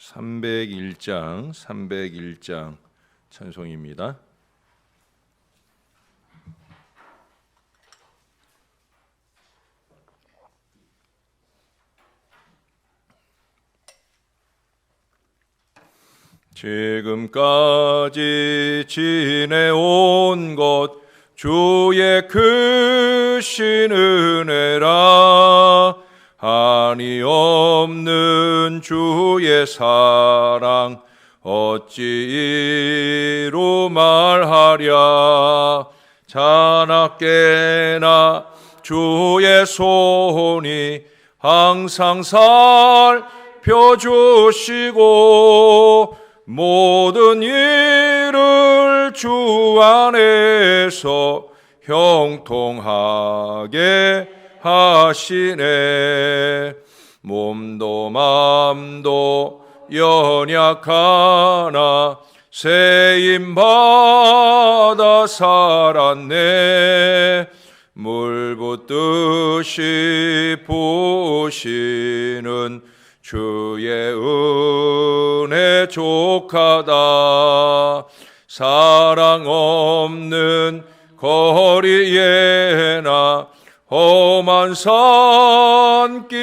301장 찬송입니다. 지금까지 지내온 것 주의 크신 은혜라. 한이 없는 주의 사랑 어찌 이루 말하랴. 자나깨나 주의 손이 항상 살펴주시고 모든 일을 주 안에서 형통하게 하시네. 몸도 맘도 연약하나 세임받아 살았네. 물 붓듯이 부으시는 주의 은혜 족하다. 사랑 없는 거리에나 험한 산길에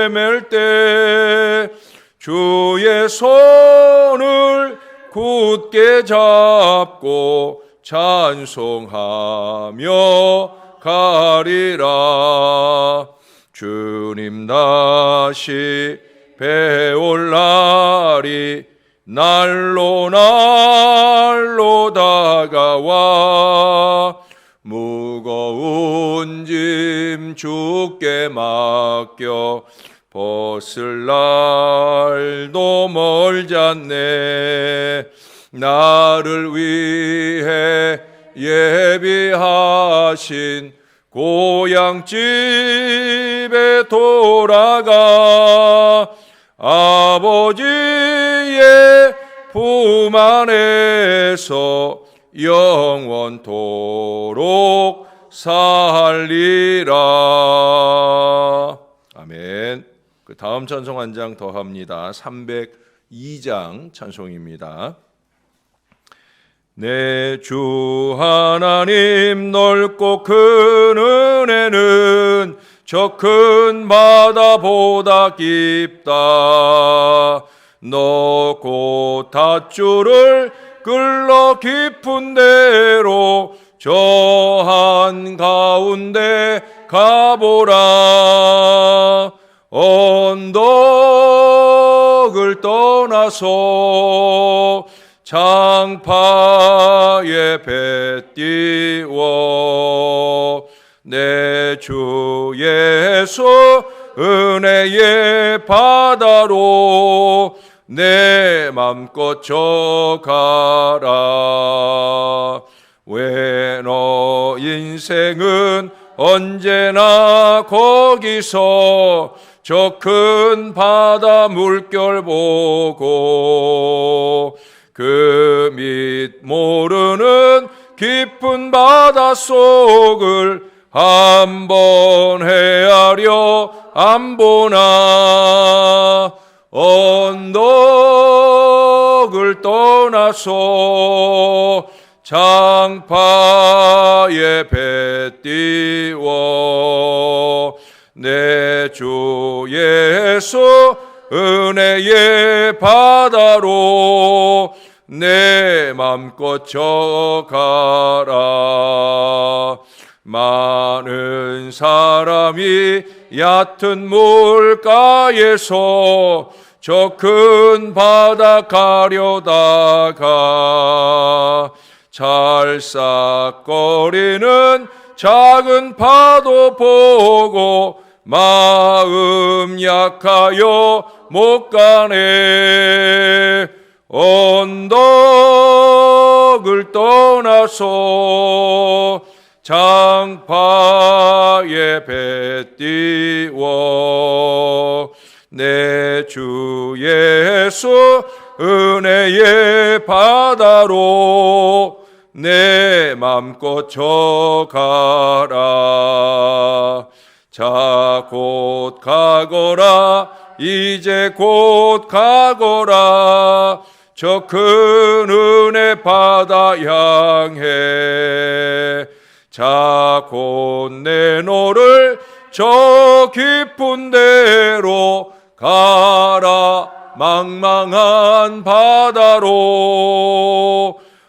맬 때 주의 손을 굳게 잡고 찬송하며 가리라. 주님 다시 배올 날이 날로 다가와 무거운 짐 주께 맡겨 벗을 날도 멀잖네. 나를 위해 예비하신 고향집에 돌아가 아버지의 품 안에서 영원토록 살리라. 아멘. 그 다음 찬송 한 장 더 합니다. 302장 찬송입니다. 내 주 하나님 넓고 큰 은혜는 저 큰 바다보다 깊다. 너 곧 닷줄을 끌러 깊은 데로 저 한가운데 가보라. 언덕을 떠나서 장파에 배 띄워 내 주 예수 은혜의 바다로 내 맘껏 져가라. 왜 너 인생은 언제나 거기서 저 큰 바다 물결 보고 그 밑 모르는 깊은 바다 속을 한번 헤아려 안 보나. 언덕을 떠나서 장파에 배 띄워 내 주 예수 은혜의 바다로 내 맘껏 져가라. 많은 사람이 얕은 물가에서 저 큰 바다 가려다가 찰싹거리는 작은 파도 보고 마음 약하여 못 가네. 언덕을 떠나서 장파에 배 띄워 내 주 예수 은혜의 바다로 내 맘껏 져가라. 자 곧 가거라 이제 곧 가거라. 저 큰 은혜 바다 향해. 자, 곧 내 너를 저 깊은 데로 가라. 망망한 바다로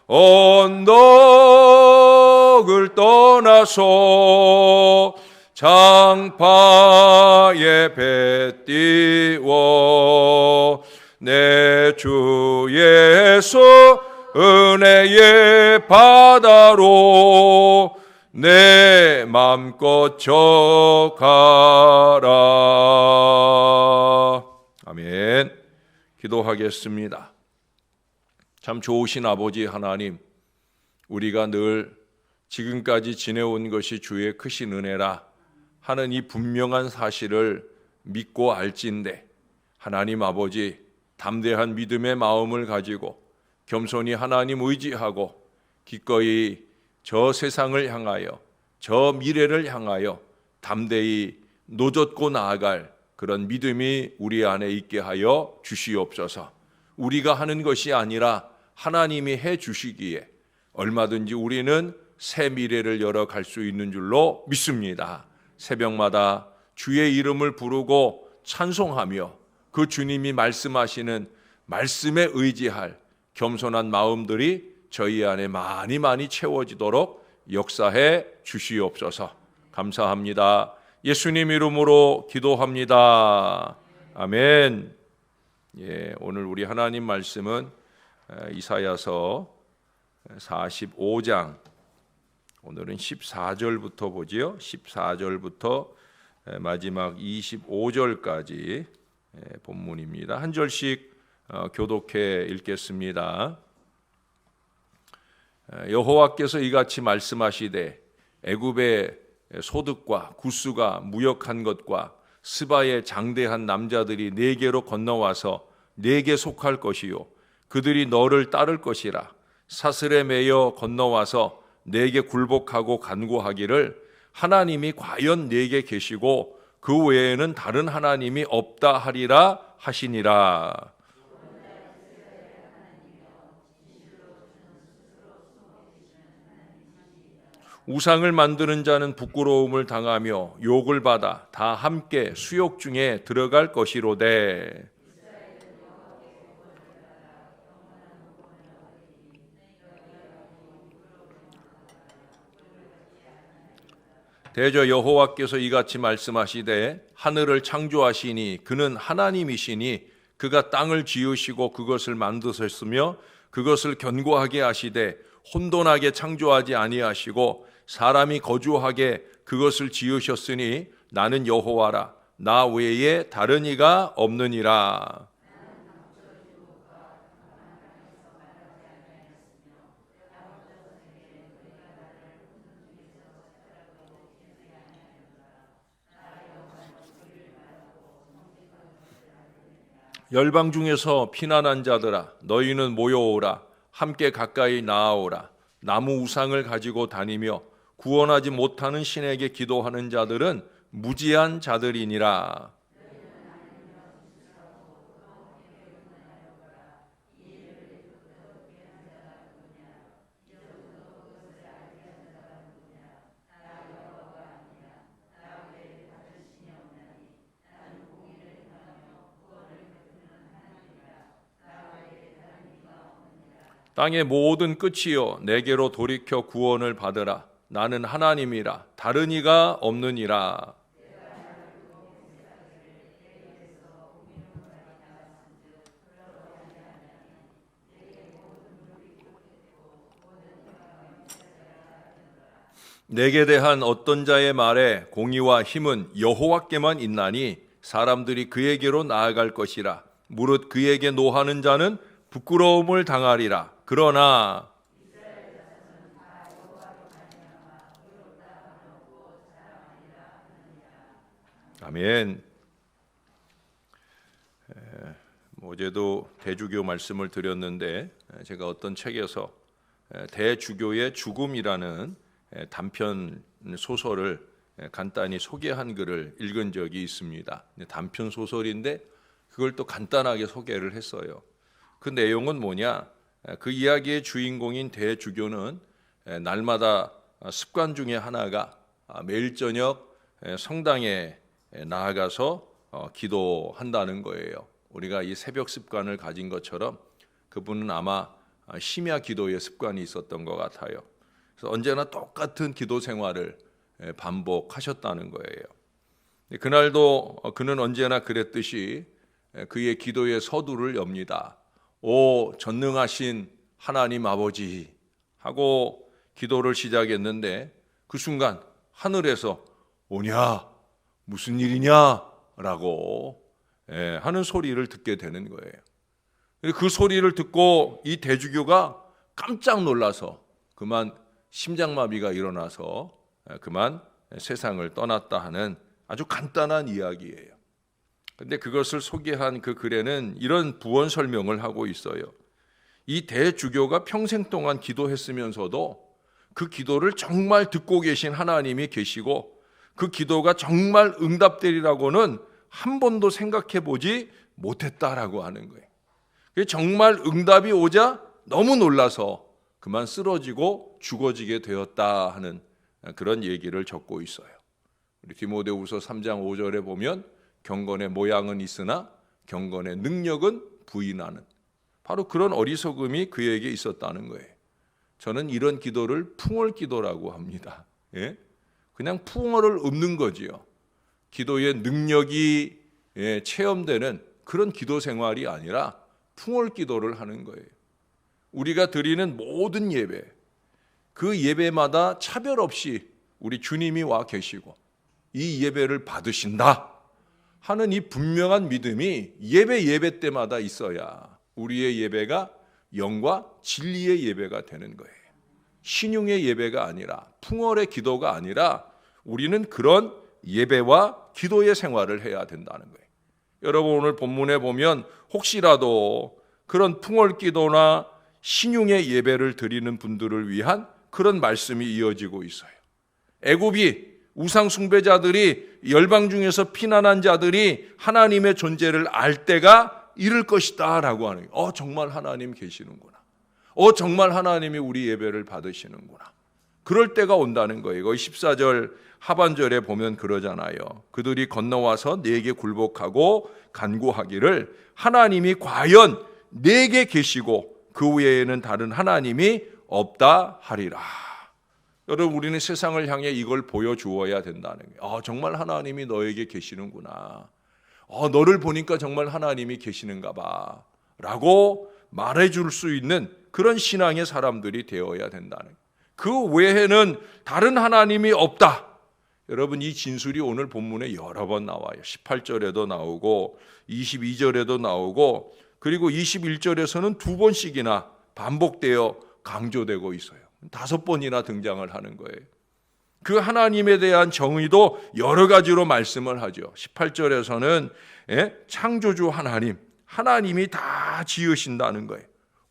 언덕을 떠나서 장파에 배 띄워 내 주 예수 은혜의 바다로 내 맘껏 져가라. 아멘. 기도하겠습니다. 참 좋으신 아버지 하나님, 우리가 늘 지금까지 지내온 것이 주의 크신 은혜라 하는 이 분명한 사실을 믿고 알진대 하나님 아버지, 담대한 믿음의 마음을 가지고 겸손히 하나님 의지하고 기꺼이 저 세상을 향하여 저 미래를 향하여 담대히 노젓고 나아갈 그런 믿음이 우리 안에 있게 하여 주시옵소서. 우리가 하는 것이 아니라 하나님이 해 주시기에 얼마든지 우리는 새 미래를 열어갈 수 있는 줄로 믿습니다. 새벽마다 주의 이름을 부르고 찬송하며 그 주님이 말씀하시는 말씀에 의지할 겸손한 마음들이 저희 안에 많이 채워지도록 역사해 주시옵소서. 감사합니다. 예수님 이름으로 기도합니다. 아멘. 오늘 우리 하나님 말씀은 이사야서 45장, 오늘은 14절부터 보지요. 14절부터 마지막 25절까지 본문입니다. 한 절씩 교독해 읽겠습니다. 여호와께서 이같이 말씀하시되 애굽의 소득과 구스가 무역한 것과 스바의 장대한 남자들이 네게로 건너와서 네게 속할 것이요 그들이 너를 따를 것이라. 사슬에 매여 건너와서 네게 굴복하고 간구하기를 하나님이 과연 네게 계시고 그 외에는 다른 하나님이 없다 하리라 하시니라. 우상을 만드는 자는 부끄러움을 당하며 욕을 받아 다 함께 수욕 중에 들어갈 것이로되. 대저 여호와께서 이같이 말씀하시되 하늘을 창조하시니 그는 하나님이시니 그가 땅을 지으시고 그것을 만드셨으며 그것을 견고하게 하시되 혼돈하게 창조하지 아니하시고 사람이 거주하게 그것을 지으셨으니 나는 여호와라. 나 외에 다른 이가 없느니라. 열방 중에서 피난한 자들아, 너희는 모여오라. 함께 가까이 나아오라. 나무 우상을 가지고 다니며 구원하지 못하는 신에게 기도하는 자들은 무지한 자들이니라. 땅의 모든 끝이여 내게로 돌이켜 구원을 받으라. 나는 하나님이라. 다른 이가 없느니라. 내게 대한 어떤 자의 말에 공의와 힘은 여호와께만 있나니 사람들이 그에게로 나아갈 것이라. 무릇 그에게 노하는 자는 부끄러움을 당하리라. 그러나 아멘. 어제도 대주교 말씀을 드렸는데 제가 어떤 책에서 대주교의 죽음이라는 단편 소설을 간단히 소개한 글을 읽은 적이 있습니다. 단편 소설인데 그걸 또 간단하게 소개를 했어요. 그 내용은 뭐냐? 그 이야기의 주인공인 대주교는 날마다 습관 중에 하나가 매일 저녁 성당에 나아가서 기도한다는 거예요. 우리가 이 새벽 습관을 가진 것처럼 그분은 아마 심야 기도의 습관이 있었던 것 같아요. 그래서 언제나 똑같은 기도 생활을 반복하셨다는 거예요. 그날도 그는 언제나 그랬듯이 그의 기도의 서두를 엽니다. 오 전능하신 하나님 아버지 하고 기도를 시작했는데 그 순간 하늘에서 오냐 무슨 일이냐 라고 하는 소리를 듣게 되는 거예요. 그 소리를 듣고 이 대주교가 깜짝 놀라서 그만 심장마비가 일어나서 그만 세상을 떠났다 하는 아주 간단한 이야기예요. 근데 그것을 소개한 그 글에는 이런 부언 설명을 하고 있어요. 이 대주교가 평생 동안 기도했으면서도 그 기도를 정말 듣고 계신 하나님이 계시고 그 기도가 정말 응답되리라고는 한 번도 생각해 보지 못했다라고 하는 거예요. 정말 응답이 오자 너무 놀라서 그만 쓰러지고 죽어지게 되었다 하는 그런 얘기를 적고 있어요. 우리 디모데후서 3장 5절에 보면 경건의 모양은 있으나 경건의 능력은 부인하는 바로 그런 어리석음이 그에게 있었다는 거예요. 저는 이런 기도를 풍월기도라고 합니다. 그냥 풍어를 읊는 거지요. 기도의 능력이 체험되는 그런 기도 생활이 아니라 풍월기도를 하는 거예요. 우리가 드리는 모든 예배, 그 예배마다 차별 없이 우리 주님이 와 계시고 이 예배를 받으신다 하는 이 분명한 믿음이 예배 때마다 있어야 우리의 예배가 영과 진리의 예배가 되는 거예요. 신용의 예배가 아니라 풍월의 기도가 아니라 우리는 그런 예배와 기도의 생활을 해야 된다는 거예요. 여러분 오늘 본문에 보면 혹시라도 그런 풍월 기도나 신용의 예배를 드리는 분들을 위한 그런 말씀이 이어지고 있어요. 애굽이 우상 숭배자들이 열방 중에서 피난한 자들이 하나님의 존재를 알 때가 이를 것이다 라고 하는 거예요. 정말 하나님 계시는구나. 정말 하나님이 우리 예배를 받으시는구나. 그럴 때가 온다는 거예요. 거의 14절 하반절에 보면 그러잖아요. 그들이 건너와서 내게 굴복하고 간구하기를 하나님이 과연 내게 계시고 그 외에는 다른 하나님이 없다 하리라. 여러분 우리는 세상을 향해 이걸 보여주어야 된다는 거예요. 정말 하나님이 너에게 계시는구나. 너를 보니까 정말 하나님이 계시는가 봐 라고 말해줄 수 있는 그런 신앙의 사람들이 되어야 된다는 거예요. 그 외에는 다른 하나님이 없다. 여러분 이 진술이 오늘 본문에 여러 번 나와요. 18절에도 나오고 22절에도 나오고 그리고 21절에서는 2번씩이나 반복되어 강조되고 있어요. 5번이나 등장을 하는 거예요. 그 하나님에 대한 정의도 여러 가지로 말씀을 하죠. 18절에서는 창조주 하나님이 다 지으신다는 거예요.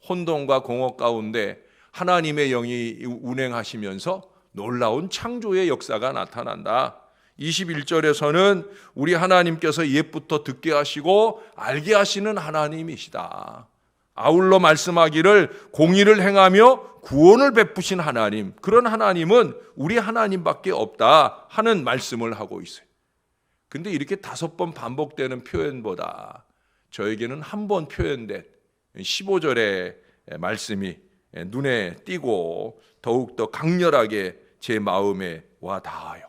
혼돈과 공허 가운데 하나님의 영이 운행하시면서 놀라운 창조의 역사가 나타난다. 21절에서는 우리 하나님께서 옛부터 듣게 하시고 알게 하시는 하나님이시다. 아울러 말씀하기를 공의를 행하며 구원을 베푸신 하나님, 그런 하나님은 우리 하나님밖에 없다 하는 말씀을 하고 있어요. 근데 이렇게 5번 반복되는 표현보다 저에게는 한 번 표현된 15절의 말씀이 눈에 띄고 더욱더 강렬하게 제 마음에 와 닿아요.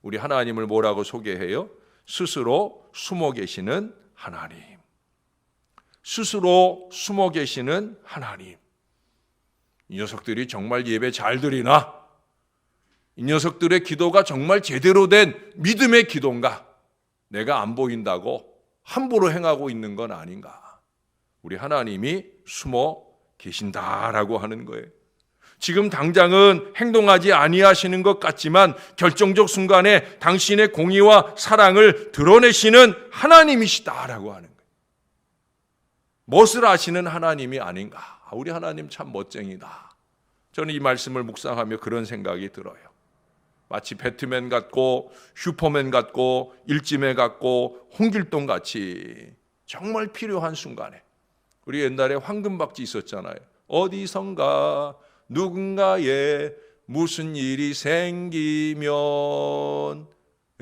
우리 하나님을 뭐라고 소개해요? 스스로 숨어 계시는 하나님. 스스로 숨어 계시는 하나님. 이 녀석들이 정말 예배 잘 드리나? 이 녀석들의 기도가 정말 제대로 된 믿음의 기도인가? 내가 안 보인다고 함부로 행하고 있는 건 아닌가? 우리 하나님이 숨어 계신다라고 하는 거예요. 지금 당장은 행동하지 아니하시는 것 같지만 결정적 순간에 당신의 공의와 사랑을 드러내시는 하나님이시다라고 하는 거예요. 무엇을 아시는 하나님이 아닌가? 우리 하나님 참 멋쟁이다. 저는 이 말씀을 묵상하며 그런 생각이 들어요. 마치 배트맨 같고 슈퍼맨 같고 일지매 같고 홍길동 같이 정말 필요한 순간에, 우리 옛날에 황금박쥐 있었잖아요. 어디선가 누군가에 무슨 일이 생기면,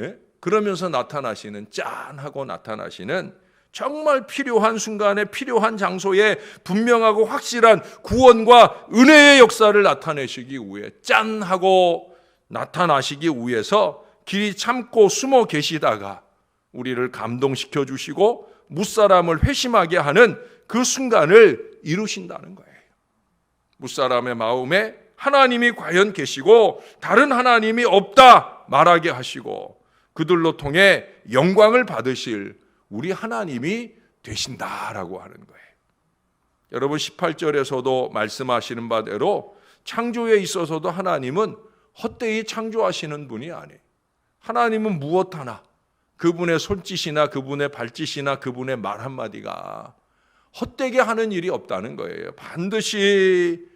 예? 그러면서 나타나시는, 짠 하고 나타나시는, 정말 필요한 순간에 필요한 장소에 분명하고 확실한 구원과 은혜의 역사를 나타내시기 위해, 짠 하고 나타나시기 위해서 길이 참고 숨어 계시다가 우리를 감동시켜 주시고 무사람을 회심하게 하는 그 순간을 이루신다는 거예요. 무사람의 마음에 하나님이 과연 계시고 다른 하나님이 없다 말하게 하시고 그들로 통해 영광을 받으실 우리 하나님이 되신다라고 하는 거예요. 여러분 18절에서도 말씀하시는 바대로 창조에 있어서도 하나님은 헛되이 창조하시는 분이 아니에요. 하나님은 무엇 하나, 그분의 손짓이나 그분의 발짓이나 그분의 말 한마디가 헛되게 하는 일이 없다는 거예요. 반드시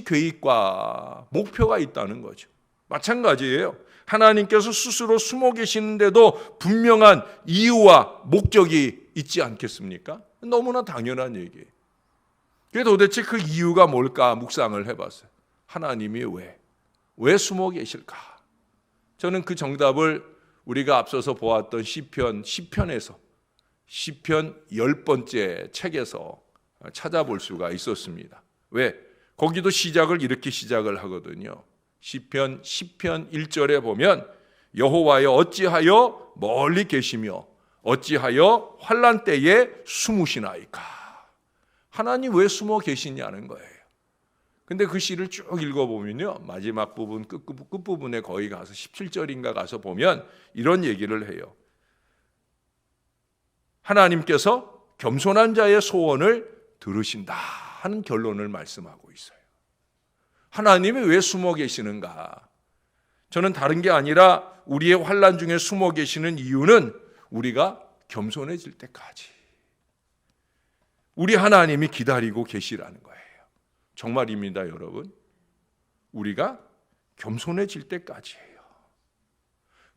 계획과 목표가 있다는 거죠. 마찬가지예요. 하나님께서 스스로 숨어 계시는데도 분명한 이유와 목적이 있지 않겠습니까? 너무나 당연한 얘기예요. 그게 도대체 그 이유가 뭘까 묵상을 해봤어요. 하나님이 왜 숨어 계실까? 저는 그 정답을 우리가 앞서서 보았던 시편에서 시편 10번째 책에서 찾아볼 수가 있었습니다. 왜? 거기도 시작을 이렇게 시작을 하거든요. 시편 10편 1절에 보면 여호와여 어찌하여 멀리 계시며 어찌하여 환난 때에 숨으시나이까. 하나님 왜 숨어 계시냐는 거예요. 근데 그 시를 쭉 읽어보면요, 마지막 부분 끝부분에 거의 가서 17절인가 가서 보면 이런 얘기를 해요. 하나님께서 겸손한 자의 소원을 들으신다 하는 결론을 말씀하고 있어요. 하나님이 왜 숨어 계시는가? 저는 다른 게 아니라 우리의 환난 중에 숨어 계시는 이유는 우리가 겸손해질 때까지 우리 하나님이 기다리고 계시라는 거예요. 정말입니다, 여러분. 우리가 겸손해질 때까지예요.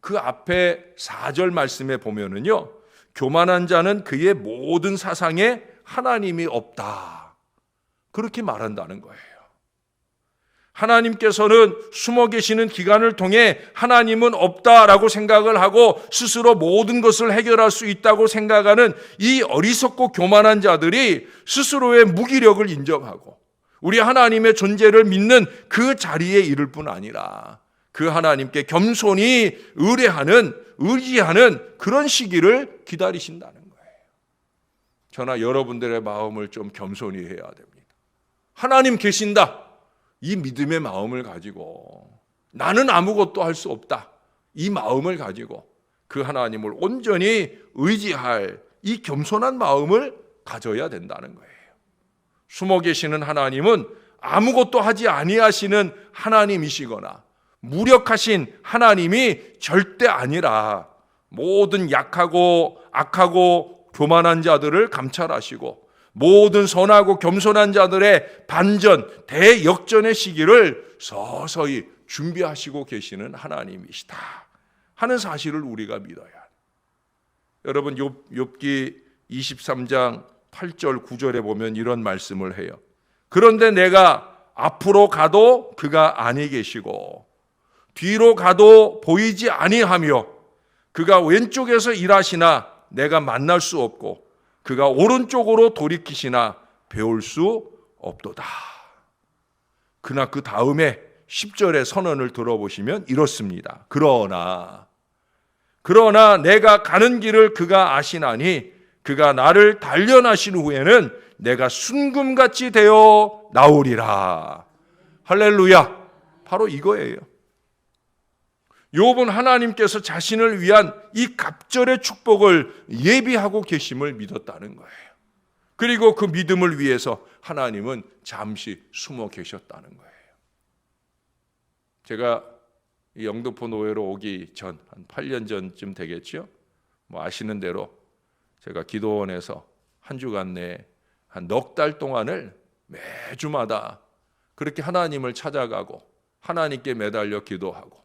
그 앞에 4절 말씀에 보면은요, 교만한 자는 그의 모든 사상에 하나님이 없다, 그렇게 말한다는 거예요. 하나님께서는 숨어 계시는 기간을 통해 하나님은 없다라고 생각을 하고 스스로 모든 것을 해결할 수 있다고 생각하는 이 어리석고 교만한 자들이 스스로의 무기력을 인정하고 우리 하나님의 존재를 믿는 그 자리에 이를 뿐 아니라 그 하나님께 겸손히 의지하는 그런 시기를 기다리신다는 거예요. 저나 여러분들의 마음을 좀 겸손히 해야 됩니다. 하나님 계신다, 이 믿음의 마음을 가지고 나는 아무것도 할 수 없다, 이 마음을 가지고 그 하나님을 온전히 의지할 이 겸손한 마음을 가져야 된다는 거예요. 숨어 계시는 하나님은 아무것도 하지 아니하시는 하나님이시거나 무력하신 하나님이 절대 아니라 모든 약하고 악하고 교만한 자들을 감찰하시고 모든 선하고 겸손한 자들의 반전, 대역전의 시기를 서서히 준비하시고 계시는 하나님이시다 하는 사실을 우리가 믿어야 해요. 여러분 욥기 23장 8절 9절에 보면 이런 말씀을 해요. 그런데 내가 앞으로 가도 그가 아니 계시고 뒤로 가도 보이지 아니하며 그가 왼쪽에서 일하시나 내가 만날 수 없고 그가 오른쪽으로 돌이키시나 배울 수 없도다. 그러나 그 다음에 10절의 선언을 들어보시면 이렇습니다. 그러나 내가 가는 길을 그가 아시나니 그가 나를 단련하신 후에는 내가 순금같이 되어 나오리라. 할렐루야. 바로 이거예요. 욥은 하나님께서 자신을 위한 이 갑절의 축복을 예비하고 계심을 믿었다는 거예요. 그리고 그 믿음을 위해서 하나님은 잠시 숨어 계셨다는 거예요. 제가 이 영등포 노회로 오기 전, 한 8년 전쯤 되겠죠. 아시는 대로 제가 기도원에서 한 주간 내에 한 넉 달 동안을 매주마다 그렇게 하나님을 찾아가고 하나님께 매달려 기도하고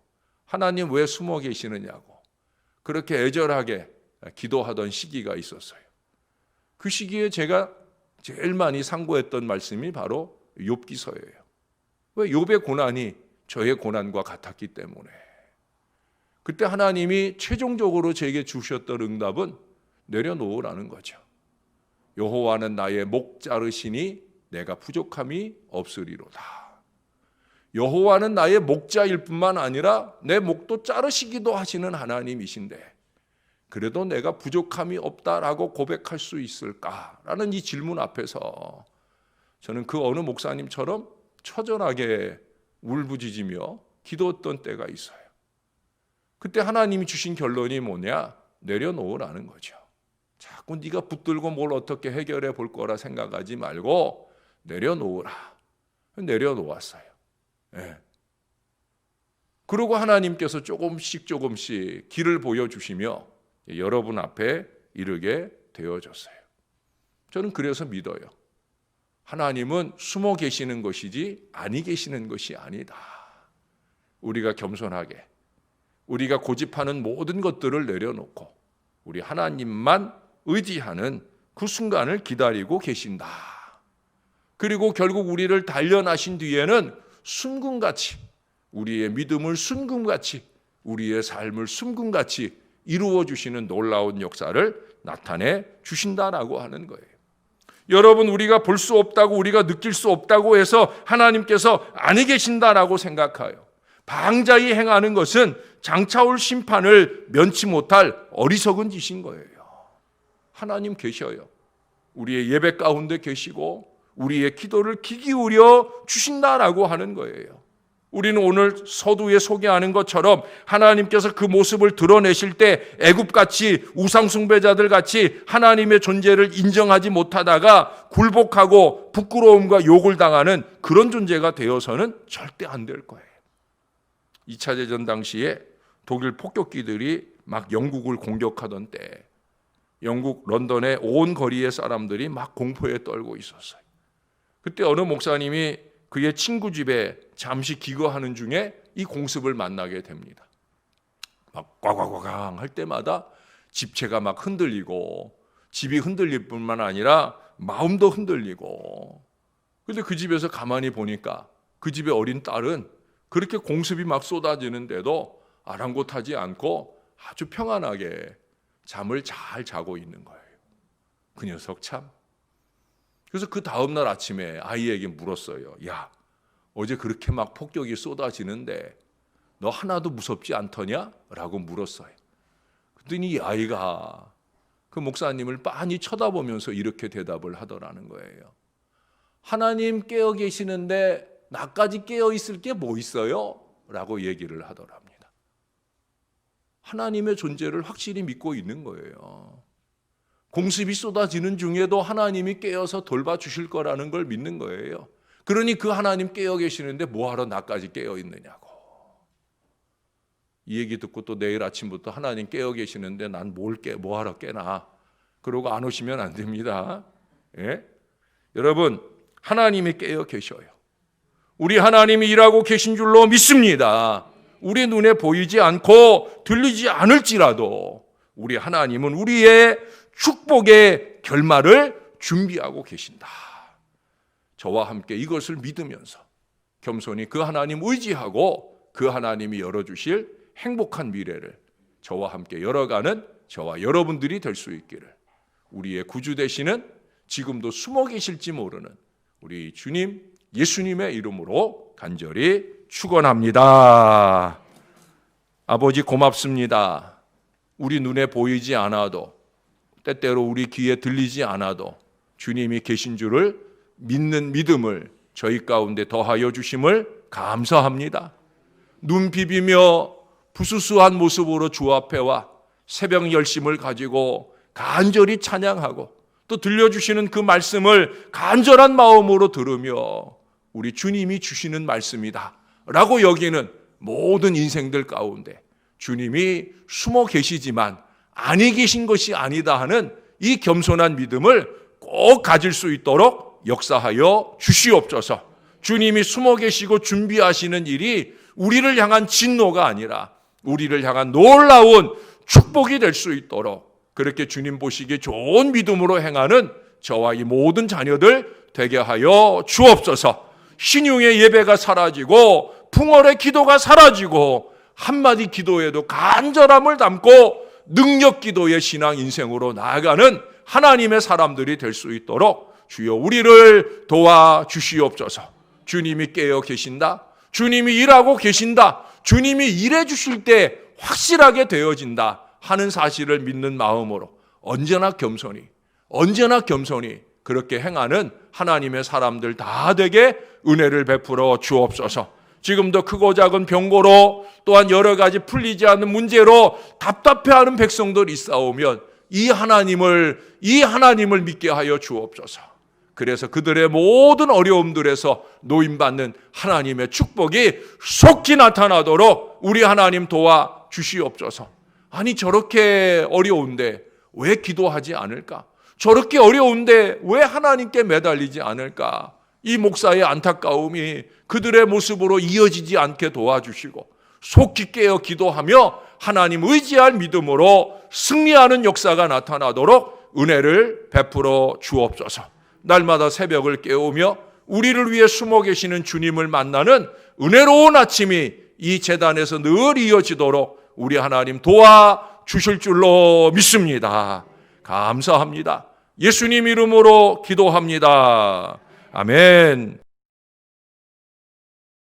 하나님 왜 숨어 계시느냐고 그렇게 애절하게 기도하던 시기가 있었어요. 그 시기에 제가 제일 많이 상고했던 말씀이 바로 욥기서예요. 왜? 욥의 고난이 저의 고난과 같았기 때문에. 그때 하나님이 최종적으로 제게 주셨던 응답은 내려놓으라는 거죠. 여호와는 나의 목 자르시니 내가 부족함이 없으리로다. 여호와는 나의 목자일 뿐만 아니라 내 목도 자르시기도 하시는 하나님이신데 그래도 내가 부족함이 없다라고 고백할 수 있을까라는 이 질문 앞에서 저는 그 어느 목사님처럼 처절하게 울부짖으며 기도했던 때가 있어요. 그때 하나님이 주신 결론이 뭐냐? 내려놓으라는 거죠. 자꾸 네가 붙들고 뭘 어떻게 해결해 볼 거라 생각하지 말고 내려놓으라. 내려놓았어요. 네. 그리고 하나님께서 조금씩 길을 보여주시며 여러분 앞에 이르게 되어졌어요. 저는 그래서 믿어요. 하나님은 숨어 계시는 것이지 아니 계시는 것이 아니다. 우리가 겸손하게 우리가 고집하는 모든 것들을 내려놓고 우리 하나님만 의지하는 그 순간을 기다리고 계신다. 그리고 결국 우리를 단련하신 뒤에는 순금같이 우리의 믿음을 순금같이 우리의 삶을 순금같이 이루어 주시는 놀라운 역사를 나타내 주신다라고 하는 거예요. 여러분, 우리가 볼 수 없다고 우리가 느낄 수 없다고 해서 하나님께서 아니 계신다라고 생각해요. 방자히 행하는 것은 장차 올 심판을 면치 못할 어리석은 짓인 거예요. 하나님 계셔요. 우리의 예배 가운데 계시고 우리의 기도를 귀 기울여 주신다라고 하는 거예요. 우리는 오늘 서두에 소개하는 것처럼 하나님께서 그 모습을 드러내실 때 애굽같이 우상숭배자들같이 하나님의 존재를 인정하지 못하다가 굴복하고 부끄러움과 욕을 당하는 그런 존재가 되어서는 절대 안 될 거예요. 2차 대전 당시에 독일 폭격기들이 막 영국을 공격하던 때 영국 런던의 온 거리의 사람들이 막 공포에 떨고 있었어요. 그때 어느 목사님이 그의 친구 집에 잠시 기거하는 중에 이 공습을 만나게 됩니다. 막 꽉꽉꽉 할 때마다 집체가 막 흔들리고 집이 흔들릴 뿐만 아니라 마음도 흔들리고. 근데 그 집에서 가만히 보니까 그 집의 어린 딸은 그렇게 공습이 막 쏟아지는데도 아랑곳하지 않고 아주 평안하게 잠을 잘 자고 있는 거예요. 그 녀석 참. 그래서 그 다음날 아침에 아이에게 물었어요. 야, 어제 그렇게 막 폭격이 쏟아지는데 너 하나도 무섭지 않더냐? 라고 물었어요. 그랬더니 이 아이가 그 목사님을 빤히 쳐다보면서 이렇게 대답을 하더라는 거예요. 하나님 깨어 계시는데 나까지 깨어 있을 게 뭐 있어요? 라고 얘기를 하더랍니다. 하나님의 존재를 확실히 믿고 있는 거예요. 공습이 쏟아지는 중에도 하나님이 깨어서 돌봐주실 거라는 걸 믿는 거예요. 그러니 그 하나님 깨어 계시는데 뭐하러 나까지 깨어 있느냐고. 이 얘기 듣고 또 내일 아침부터 하나님 깨어 계시는데 난 뭐하러 깨나. 그러고 안 오시면 안 됩니다. 예? 여러분, 하나님이 깨어 계셔요. 우리 하나님이 일하고 계신 줄로 믿습니다. 우리 눈에 보이지 않고 들리지 않을지라도 우리 하나님은 우리의 축복의 결말을 준비하고 계신다. 저와 함께 이것을 믿으면서 겸손히 그 하나님 의지하고 그 하나님이 열어주실 행복한 미래를 저와 함께 열어가는 저와 여러분들이 될 수 있기를 우리의 구주 되시는 지금도 숨어 계실지 모르는 우리 주님 예수님의 이름으로 간절히 축원합니다. 아버지 고맙습니다. 우리 눈에 보이지 않아도 때때로 우리 귀에 들리지 않아도 주님이 계신 줄을 믿는 믿음을 저희 가운데 더하여 주심을 감사합니다. 눈 비비며 부수수한 모습으로 주 앞에 와 새벽 열심을 가지고 간절히 찬양하고 또 들려주시는 그 말씀을 간절한 마음으로 들으며 우리 주님이 주시는 말씀이다 라고 여기는 모든 인생들 가운데 주님이 숨어 계시지만 아니 계신 것이 아니다 하는 이 겸손한 믿음을 꼭 가질 수 있도록 역사하여 주시옵소서. 주님이 숨어 계시고 준비하시는 일이 우리를 향한 진노가 아니라 우리를 향한 놀라운 축복이 될 수 있도록 그렇게 주님 보시기에 좋은 믿음으로 행하는 저와 이 모든 자녀들 되게 하여 주옵소서. 신용의 예배가 사라지고 풍월의 기도가 사라지고 한마디 기도에도 간절함을 담고 능력 기도의 신앙 인생으로 나아가는 하나님의 사람들이 될 수 있도록 주여 우리를 도와주시옵소서. 주님이 깨어 계신다. 주님이 일하고 계신다. 주님이 일해 주실 때 확실하게 되어진다 하는 사실을 믿는 마음으로 언제나 겸손히 그렇게 행하는 하나님의 사람들 다 되게 은혜를 베풀어 주옵소서. 지금도 크고 작은 병고로 또한 여러 가지 풀리지 않는 문제로 답답해하는 백성들이 있사오면 이 하나님을 믿게 하여 주옵소서. 그래서 그들의 모든 어려움들에서 노임받는 하나님의 축복이 속히 나타나도록 우리 하나님 도와 주시옵소서. 아니 저렇게 어려운데 왜 기도하지 않을까? 저렇게 어려운데 왜 하나님께 매달리지 않을까? 이 목사의 안타까움이 그들의 모습으로 이어지지 않게 도와주시고 속히 깨어 기도하며 하나님 의지할 믿음으로 승리하는 역사가 나타나도록 은혜를 베풀어 주옵소서. 날마다 새벽을 깨우며 우리를 위해 숨어 계시는 주님을 만나는 은혜로운 아침이 이 제단에서 늘 이어지도록 우리 하나님 도와주실 줄로 믿습니다. 감사합니다. 예수님 이름으로 기도합니다. 아멘.